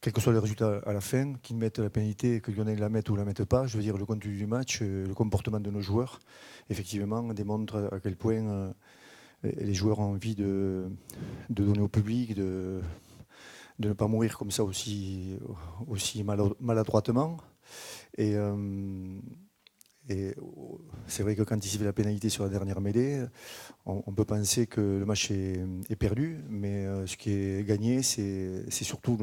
quels que soient les résultats à la fin, qu'ils mettent la pénalité, que Lionel la mette ou la mette pas, je veux dire, le contenu du match, le comportement de nos joueurs, effectivement, démontre à quel point les joueurs ont envie de donner au public, de ne pas mourir comme ça aussi maladroitement. Et, et c'est vrai que quand il s'y fait la pénalité sur la dernière mêlée, on peut penser que le match est perdu, mais ce qui est gagné, c'est surtout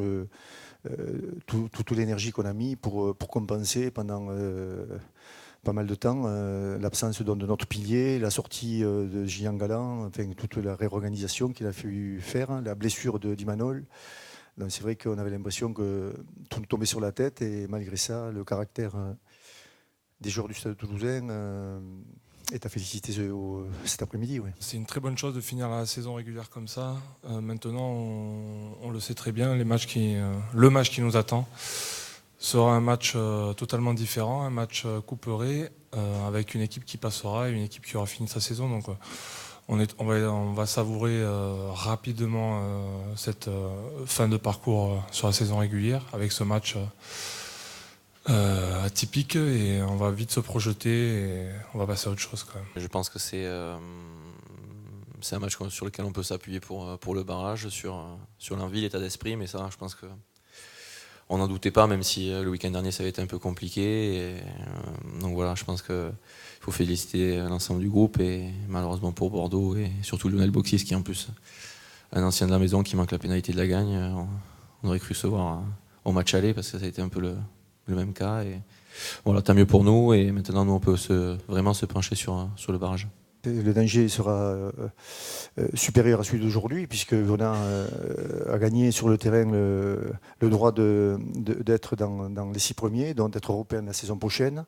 toute l'énergie qu'on a mis pour compenser pendant pas mal de temps l'absence de notre pilier, la sortie de Gillian Galland, enfin, toute la réorganisation qu'il a fallu faire, la blessure d'Imanol. Donc c'est vrai qu'on avait l'impression que tout nous tombait sur la tête et malgré ça, le caractère des joueurs du Stade toulousain est à féliciter cet après-midi. Ouais. C'est une très bonne chose de finir la saison régulière comme ça. Maintenant, on le sait très bien, le match qui nous attend sera un match totalement différent, un match couperé, avec une équipe qui passera et une équipe qui aura fini sa saison. Donc, on va savourer rapidement cette fin de parcours sur la saison régulière avec ce match atypique et on va vite se projeter et on va passer à autre chose quand même. Je pense que c'est un match sur lequel on peut s'appuyer pour le barrage, sur l'envie, l'état d'esprit, mais ça je pense que on n'en doutait pas, même si le week-end dernier ça avait été un peu compliqué. Donc voilà, je pense qu'il faut féliciter l'ensemble du groupe et malheureusement pour Bordeaux et surtout Lionel Boxis qui est en plus un ancien de la maison qui manque la pénalité de la gagne. On aurait cru se voir au match aller parce que ça a été un peu le même cas. Et voilà, tant mieux pour nous et maintenant nous on peut vraiment se pencher sur le barrage. Le danger sera supérieur à celui d'aujourd'hui, puisque Venant a gagné sur le terrain le droit d'être dans les 6 premiers, donc d'être européen la saison prochaine.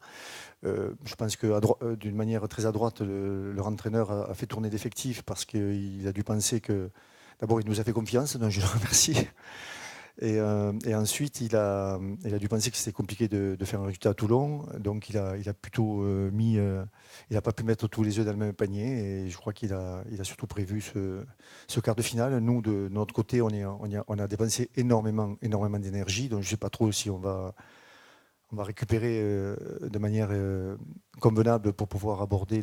Je pense que d'une manière très à droite, leur entraîneur a fait tourner d'effectifs parce qu'il a dû penser que d'abord il nous a fait confiance, donc je le remercie. Et ensuite, il a dû penser que c'était compliqué de faire un résultat à Toulon. Donc, il a plutôt il n'a pas pu mettre tous les œufs dans le même panier. Et je crois qu'il a surtout prévu ce quart de finale. Nous, de notre côté, on a dépensé énormément d'énergie. Donc, je ne sais pas trop si on va récupérer de manière convenable pour pouvoir aborder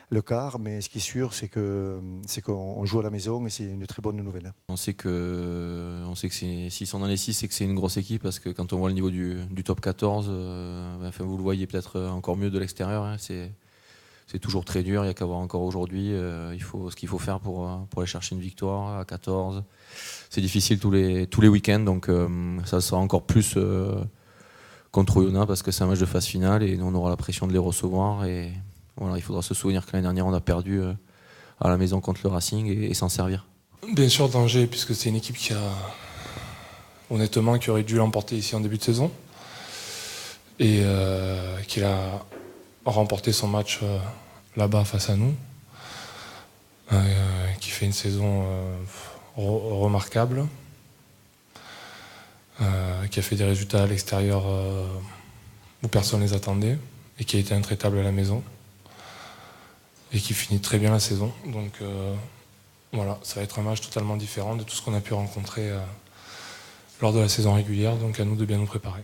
le quart, mais ce qui est sûr, c'est qu'on joue à la maison et c'est une très bonne nouvelle. On sait que s'ils sont dans les 6, c'est que c'est une grosse équipe parce que quand on voit le niveau du top 14, vous le voyez peut-être encore mieux de l'extérieur, hein, c'est toujours très dur, il n'y a qu'à voir encore aujourd'hui ce qu'il faut faire pour aller chercher une victoire à 14. C'est difficile tous les week-ends, donc ça sera encore plus contre Oyonnax parce que c'est un match de phase finale et on aura la pression de les recevoir. Et voilà, il faudra se souvenir que l'année dernière, on a perdu à la maison contre le Racing et s'en servir. Bien sûr, danger, puisque c'est une équipe qui aurait dû l'emporter ici en début de saison. Et qui a remporté son match là-bas face à nous. Qui fait une saison remarquable. Qui a fait des résultats à l'extérieur où personne ne les attendait. Et qui a été intraitable à la maison. Et qui finit très bien la saison. Donc voilà, ça va être un match totalement différent de tout ce qu'on a pu rencontrer lors de la saison régulière, donc à nous de bien nous préparer.